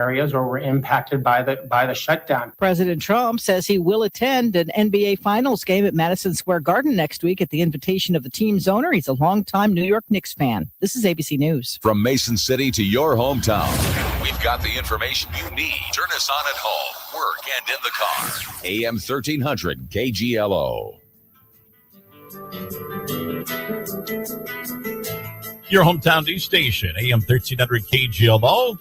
areas or were impacted by the shutdown. President Trump says he will attend an NBA Finals game at Madison Square Garden next week at the invitation of the team's owner. He's a longtime New York Knicks fan. This is ABC News. From Mason City to your hometown, we've got the information you need. Turn us on at home, work, and in the car. AM 1300 KGLO. Your hometown news station, AM 1300 KGLO.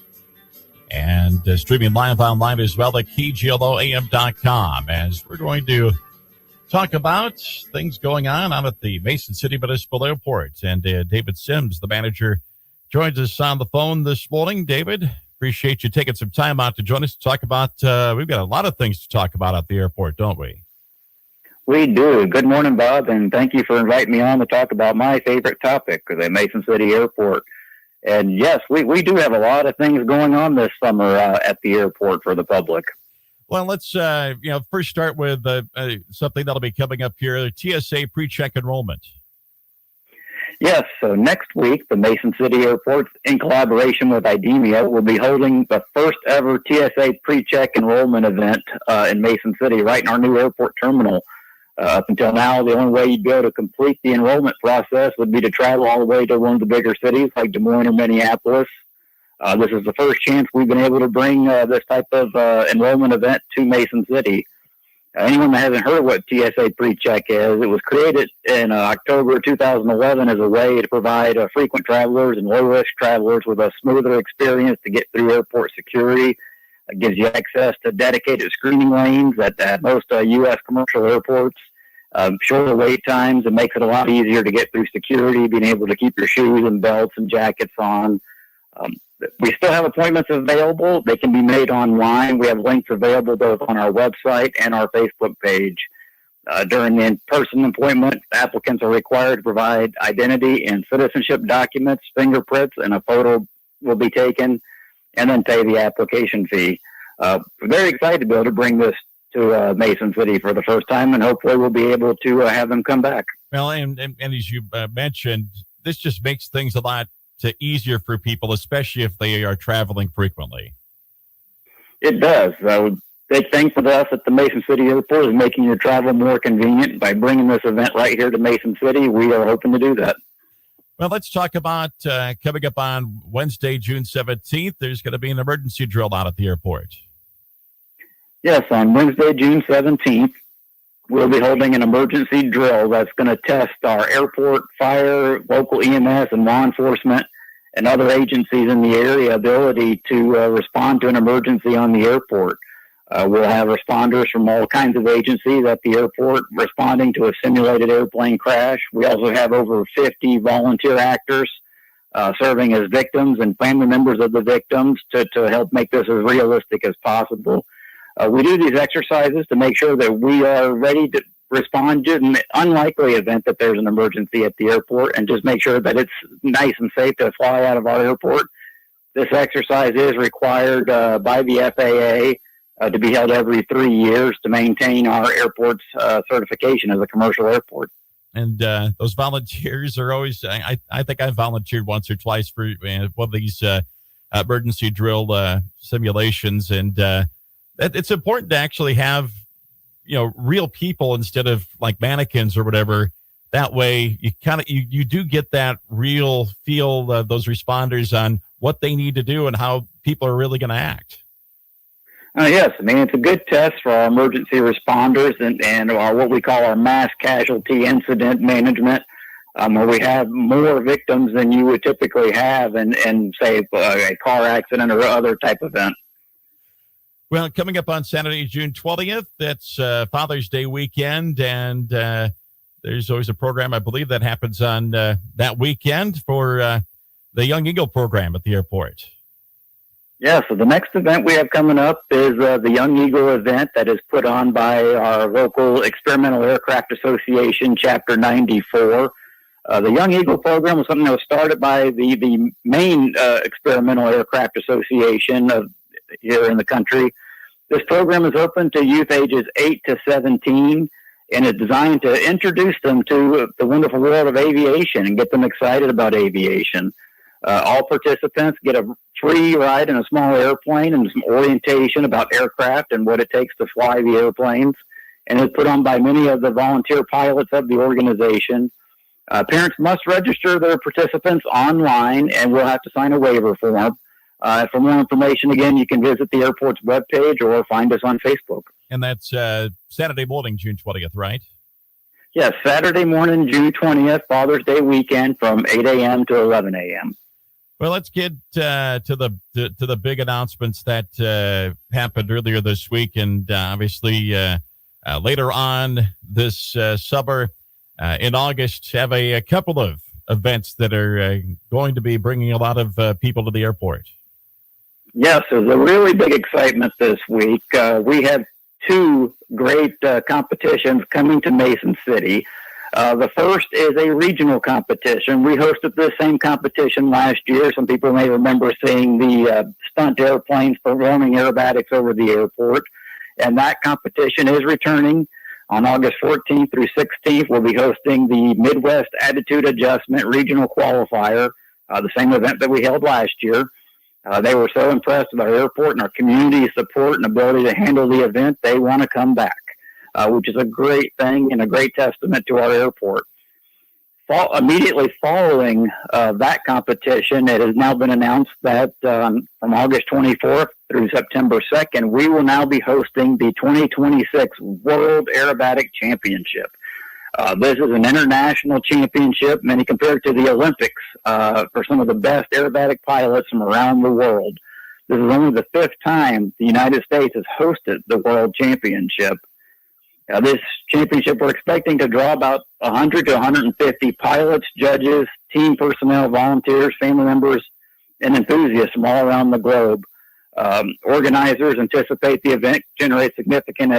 And streaming live online as well at KGLOAM.com, as we're going to talk about things going on out at the Mason City Municipal Airport. And David Sims, the manager, joins us on the phone this morning. David, appreciate you taking some time out to join us to talk about, we've got a lot of things to talk about at the airport, don't we? We do. Good morning, Bob, and thank you for inviting me on to talk about my favorite topic, the Mason City Airport. And yes, we do have a lot of things going on this summer at the airport for the public. Well, let's first start with something that'll be coming up here: TSA Pre-Check Enrollment. Yes, so next week, the Mason City Airport, in collaboration with IDEMIA, will be holding the first ever TSA Pre-Check Enrollment event in Mason City, right in our new airport terminal. Up until now, the only way you'd be able to complete the enrollment process would be to travel all the way to one of the bigger cities like Des Moines or Minneapolis. This is the first chance we've been able to bring this type of enrollment event to Mason City. Anyone that hasn't heard of what TSA Pre-Check is, it was created in October 2011 as a way to provide frequent travelers and low-risk travelers with a smoother experience to get through airport security. It gives you access to dedicated screening lanes at most U.S. commercial airports. Shorter wait times. It makes it a lot easier to get through security, being able to keep your shoes and belts and jackets on. We still have appointments available. They can be made online. We have links available both on our website and our Facebook page. During the in-person appointment, applicants are required to provide identity and citizenship documents, fingerprints, and a photo will be taken, and then pay the application fee. We're very excited to be able to bring this to Mason City for the first time, and hopefully we'll be able to have them come back. Well, and as you mentioned, this just makes things a lot easier for people, especially if they are traveling frequently. It does. Big thing for us at the Mason City Airport is making your travel more convenient. By bringing this event right here to Mason City, we are hoping to do that. Well, let's talk about coming up on Wednesday, June 17th. There's going to be an emergency drill out at the airport. Yes, on Wednesday, June 17th, we'll be holding an emergency drill that's going to test our airport, fire, local EMS, and law enforcement and other agencies in the area ability to respond to an emergency on the airport. We'll have responders from all kinds of agencies at the airport responding to a simulated airplane crash. We also have over 50 volunteer actors serving as victims and family members of the victims to help make this as realistic as possible. We do these exercises to make sure that we are ready to respond to an unlikely event that there's an emergency at the airport, and just make sure that it's nice and safe to fly out of our airport. This exercise is required by the FAA to be held every 3 years to maintain our airport's certification as a commercial airport. And those volunteers are always, I think I've volunteered once or twice for one of these emergency drill simulations. And it's important to actually have, real people instead of like mannequins or whatever. That way you you do get that real feel of those responders on what they need to do and how people are really going to act. Yes, I mean, it's a good test for our emergency responders and our, what we call our mass casualty incident management, where we have more victims than you would typically have in say, a car accident or other type of event. Well, coming up on Saturday, June 20th, that's Father's Day weekend, and there's always a program, I believe, that happens on that weekend for the Young Eagle program at the airport. Yeah, so the next event we have coming up is the Young Eagle event that is put on by our local Experimental Aircraft Association, Chapter 94. The Young Eagle program was something that was started by the main Experimental Aircraft Association here in the country. This program is open to youth ages 8 to 17 and is designed to introduce them to the wonderful world of aviation and get them excited about aviation. All participants get a free ride in a small airplane and some orientation about aircraft and what it takes to fly the airplanes. And it's put on by many of the volunteer pilots of the organization. Parents must register their participants online and will have to sign a waiver form. For more information, again, you can visit the airport's webpage or find us on Facebook. And that's Saturday morning, June 20th, right? Yes, Saturday morning, June 20th, Father's Day weekend from 8 a.m. to 11 a.m. Well, let's get to the big announcements that happened earlier this week, and obviously later on this summer in August, have a couple of events that are going to be bringing a lot of people to the airport. Yes, there's a really big excitement this week. We have two great competitions coming to Mason City. The first is a regional competition. We hosted this same competition last year. Some people may remember seeing the stunt airplanes performing aerobatics over the airport. And that competition is returning on August 14th through 16th. We'll be hosting the Midwest Attitude Adjustment Regional Qualifier, the same event that we held last year. They were so impressed with our airport and our community support and ability to handle the event, they want to come back, which is a great thing and a great testament to our airport. Immediately following that competition, it has now been announced that from August 24th through September 2nd, we will now be hosting the 2026 World Aerobatic Championship. This is an international championship, many compared to the Olympics, for some of the best aerobatic pilots from around the world. This is only the fifth time the United States has hosted the World Championship. This championship, we're expecting to draw about 100 to 150 pilots, judges, team personnel, volunteers, family members, and enthusiasts from all around the globe. Organizers anticipate the event generates significant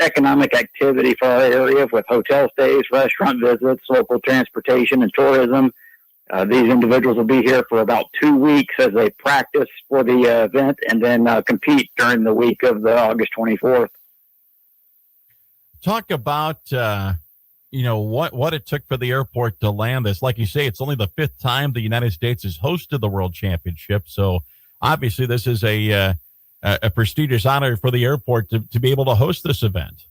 economic activity for our area with hotel stays, restaurant visits, local transportation, and tourism. These individuals will be here for about 2 weeks as they practice for the event and then compete during the week of the August 24th. Talk about, what it took for the airport to land this. Like you say, it's only the fifth time the United States has hosted the World Championship. So obviously this is a prestigious honor for the airport to be able to host this event.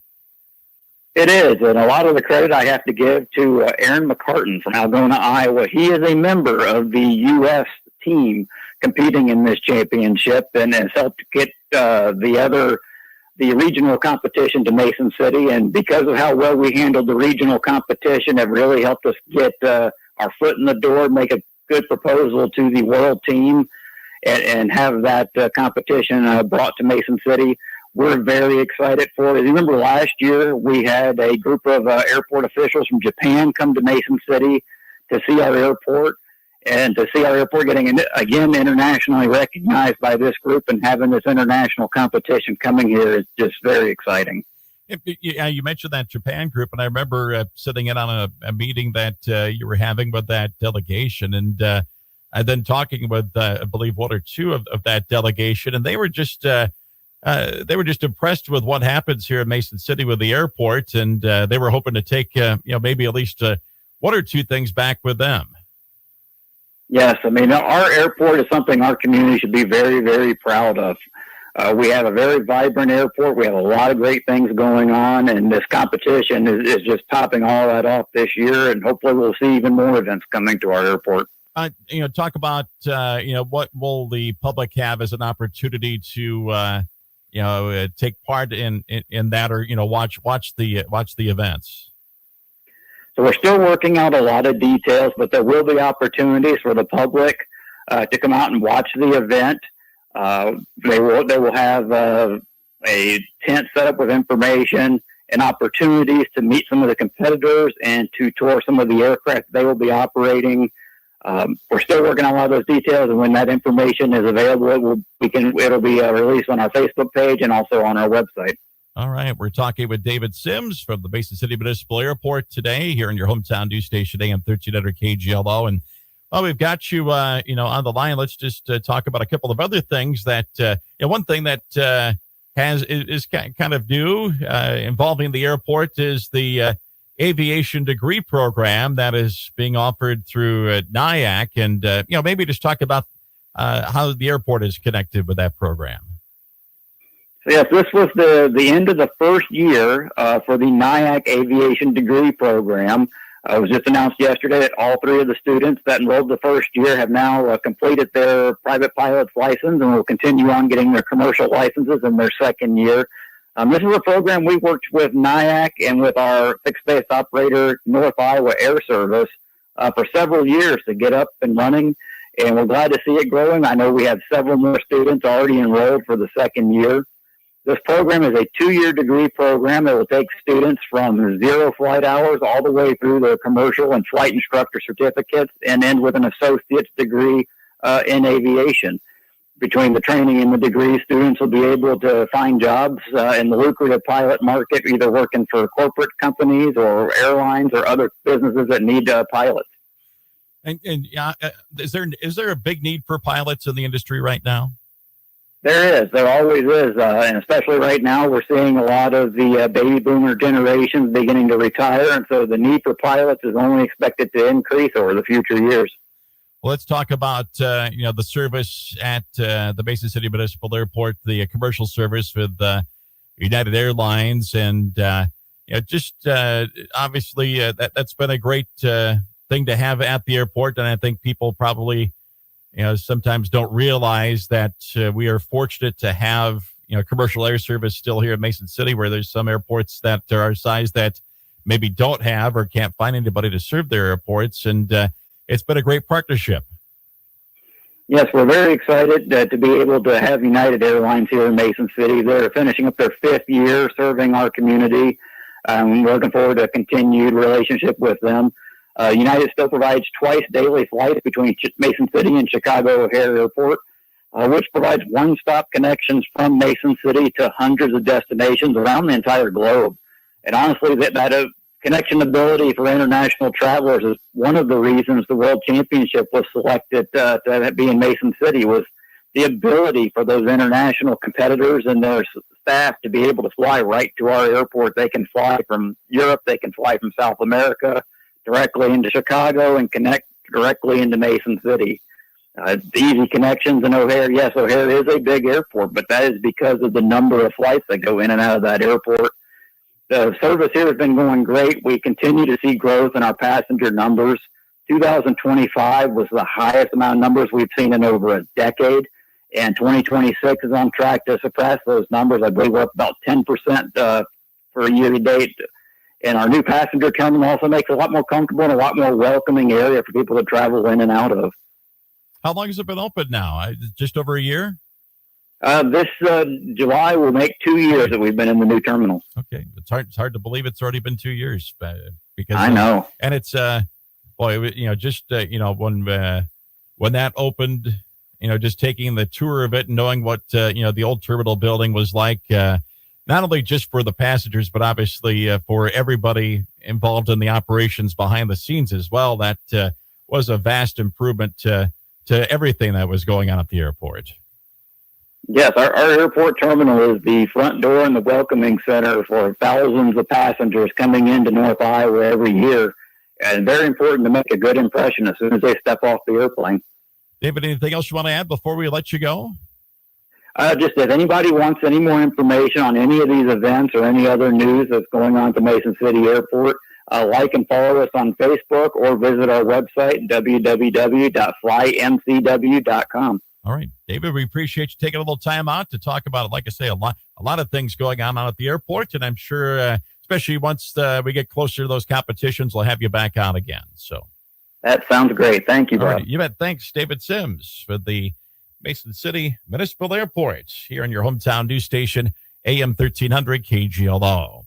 It is, and a lot of the credit I have to give to Aaron McCartan from Algona, Iowa. He is a member of the U.S. team competing in this championship and has helped get the regional competition to Mason City. And because of how well we handled the regional competition, it really helped us get our foot in the door, make a good proposal to the world team, and have that competition brought to Mason City. We're very excited for it. Remember last year we had a group of airport officials from Japan come to Mason City to see our airport, and to see our airport getting again internationally recognized by this group and having this international competition coming here is just very exciting. Yeah, you mentioned that Japan group, and I remember sitting in on a meeting that you were having with that delegation, and then talking with I believe one or two of that delegation, and they were just impressed with what happens here in Mason City with the airport, and they were hoping to take maybe at least one or two things back with them. Yes, I mean, our airport is something our community should be very, very proud of. We have a very vibrant airport. We have a lot of great things going on, and this competition is just topping all that off this year, and hopefully we'll see even more events coming to our airport. Talk about, what will the public have as an opportunity to, take part in that, or, watch the events. So we're still working out a lot of details, but there will be opportunities for the public to come out and watch the event. They will have a tent set up with information and opportunities to meet some of the competitors and to tour some of the aircraft they will be operating. We're still working on a lot of those details, and when that information is available, it'll be released on our Facebook page and also on our website. All right. We're talking with David Sims from the Mason City Municipal Airport today here in your hometown news station, AM 1300 KGLO. And we've got you, on the line. Let's just talk about a couple of other things that, one thing that is kind of new involving the airport is the aviation degree program that is being offered through NIAC, and maybe just talk about how the airport is connected with that program. So yes, this was the end of the first year for the NIAC aviation degree program. It was just announced yesterday that all three of the students that enrolled the first year have now completed their private pilot's license and will continue on getting their commercial licenses in their second year. This is a program we worked with NIAC and with our fixed base operator, North Iowa Air Service, for several years to get up and running, and we're glad to see it growing. I know we have several more students already enrolled for the second year. This program is a 2-year degree program that will take students from 0 flight hours all the way through their commercial and flight instructor certificates and end with an associate's degree in aviation. Between the training and the degree, students will be able to find jobs in the lucrative pilot market, either working for corporate companies or airlines or other businesses that need pilots. And is there a big need for pilots in the industry right now? There is. There always is. And especially right now, we're seeing a lot of the baby boomer generations beginning to retire. And so the need for pilots is only expected to increase over the future years. Well, let's talk about, the service at the Mason City Municipal Airport, the commercial service with United Airlines. And obviously that's been a great thing to have at the airport. And I think people probably sometimes don't realize that we are fortunate to have, commercial air service still here in Mason City, where there's some airports that are our size that maybe don't have or can't find anybody to serve their airports. And it's been a great partnership. Yes, we're very excited to be able to have United Airlines here in Mason City. They're finishing up their 5th year serving our community. We're looking forward to a continued relationship with them. United still provides twice daily flights between Mason City and Chicago O'Hare Airport, which provides one-stop connections from Mason City to hundreds of destinations around the entire globe. And honestly, that connection ability for international travelers is one of the reasons the World Championship was selected to be in Mason City, was the ability for those international competitors and their staff to be able to fly right to our airport. They can fly from Europe, they can fly from South America directly into Chicago and connect directly into Mason City. Easy connections in O'Hare. Yes, O'Hare is a big airport, but that is because of the number of flights that go in and out of that airport. The service here has been going great. We continue to see growth in our passenger numbers. 2025 was the highest amount of numbers we've seen in over a decade, and 2026 is on track to surpass those numbers. I believe we're up about 10% for a year to date. And our new passenger terminal also makes it a lot more comfortable and a lot more welcoming area for people to travel in and out of. How long has it been open now? Just over a year? This July will make 2 years that we've been in the new terminal. Okay. It's hard to believe it's already been 2 years. Because I know. And it's, when that opened, just taking the tour of it and knowing what, the old terminal building was like, not only just for the passengers, but obviously for everybody involved in the operations behind the scenes as well. That was a vast improvement to everything that was going on at the airport. Yes, our airport terminal is the front door and the welcoming center for thousands of passengers coming into North Iowa every year. And very important to make a good impression as soon as they step off the airplane. David, anything else you want to add before we let you go? Just if anybody wants any more information on any of these events or any other news that's going on at the Mason City Airport, like and follow us on Facebook or visit our website, www.flymcw.com. All right, David, we appreciate you taking a little time out to talk about it. Like I say, a lot of things going on out at the airport, and I'm sure, especially once we get closer to those competitions, we'll have you back on again. So that sounds great. Thank you, Bob. Right, you bet. Thanks, David Sims, for the Mason City Municipal Airport here on your hometown news station, AM 1300 KGLO.